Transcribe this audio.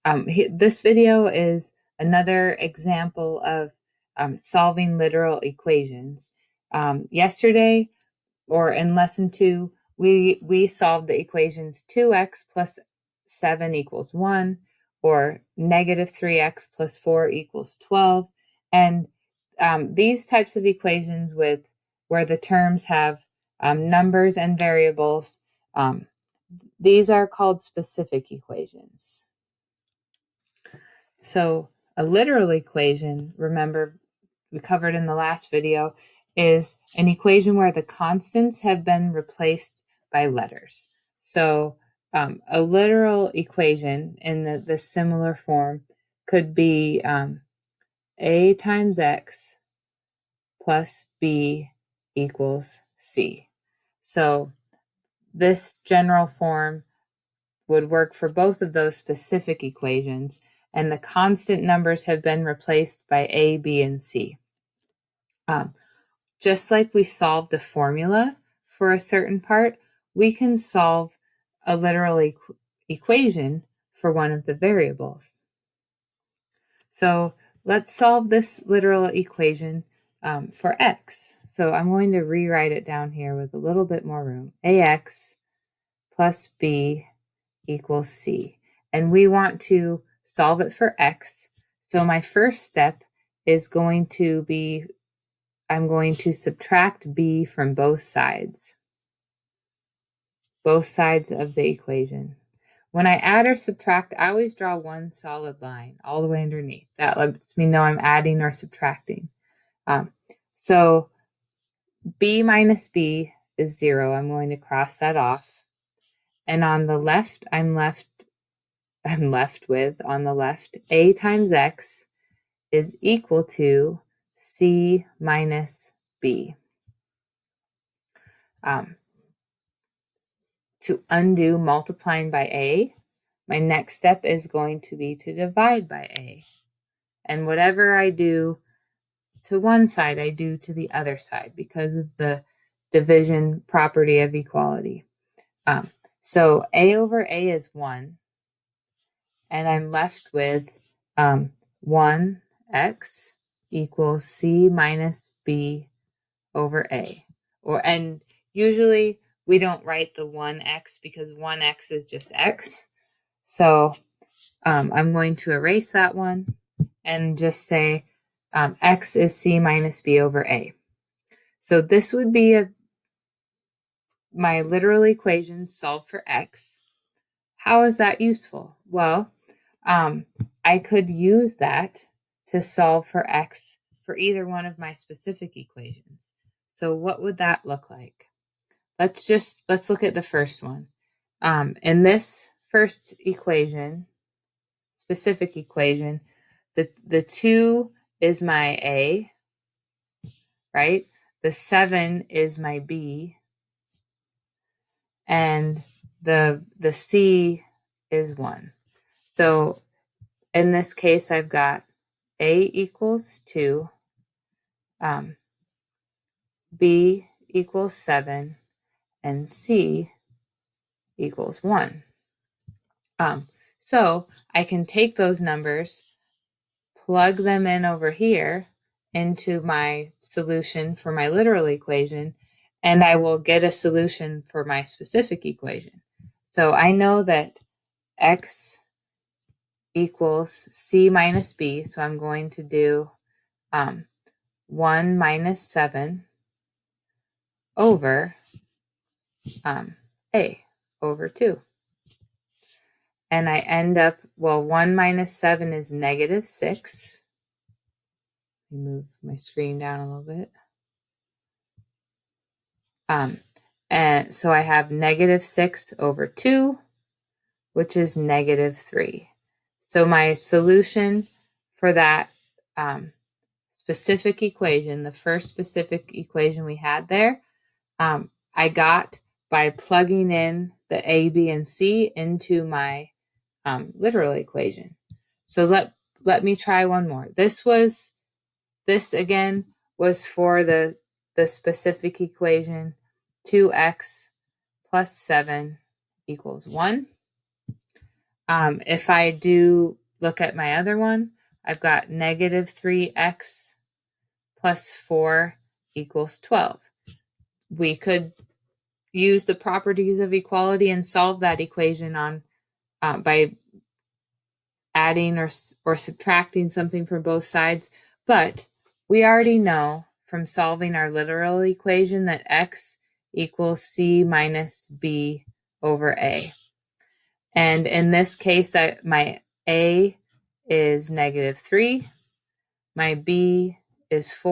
This video is another example of solving literal equations. Yesterday, or in lesson 2, we solved the equations 2x plus 7 equals 1, or negative 3x plus 4 equals 12. And these types of equations where the terms have numbers and variables, these are called specific equations. So a literal equation, remember we covered in the last video, is an equation where the constants have been replaced by letters. So a literal equation in the similar form could be a times x plus b equals c. So this general form would work for both of those specific equations, and the constant numbers have been replaced by a, b, and c. Just like we solved a formula for a certain part, we can solve a literal equation for one of the variables. So let's solve this literal equation for x. So I'm going to rewrite it down here with a little bit more room. Ax plus b equals c. And we want to solve it for x. So my first step is going to be, I'm going to subtract b from both sides of the equation. When I add or subtract, I always draw one solid line all the way underneath. That lets me know I'm adding or subtracting. So b minus b is 0. I'm going to cross that off. And on the left, I'm left with, on the left, a times x is equal to c minus b. To undo multiplying by a, my next step is going to be to divide by a. And whatever I do to one side, I do to the other side because of the division property of equality. So a over a is 1, and I'm left with 1x equals c minus b over a. And usually we don't write the 1x because 1x is just x. So I'm going to erase that one and just say x is c minus b over a. So this would be my literal equation solved for x. How is that useful? Well, I could use that to solve for x for either one of my specific equations. So what would that look like? Let's look at the first one. In this first equation, specific equation, the 2 is my a, right? The 7 is my b, and the c is 1. So in this case, I've got a equals 2, b equals 7, and c equals 1. So I can take those numbers, plug them in over here into my solution for my literal equation, and I will get a solution for my specific equation. So I know that x equals c minus b, so I'm going to do 1 minus 7 over a over 2. And I end up, 1 minus 7 is negative 6. Let me move my screen down a little bit. And so I have negative 6 over 2, which is negative 3. So my solution for that specific equation, the first specific equation we had there, I got by plugging in the a, b, and c into my literal equation. So let me try one more. This again was for the specific equation 2x plus 7 equals 1. If I do look at my other one, I've got negative 3x plus 4 equals 12. We could use the properties of equality and solve that equation on by adding or subtracting something from both sides, but we already know from solving our literal equation that x equals c minus b over a. And in this case, my a is negative 3, my b is 4.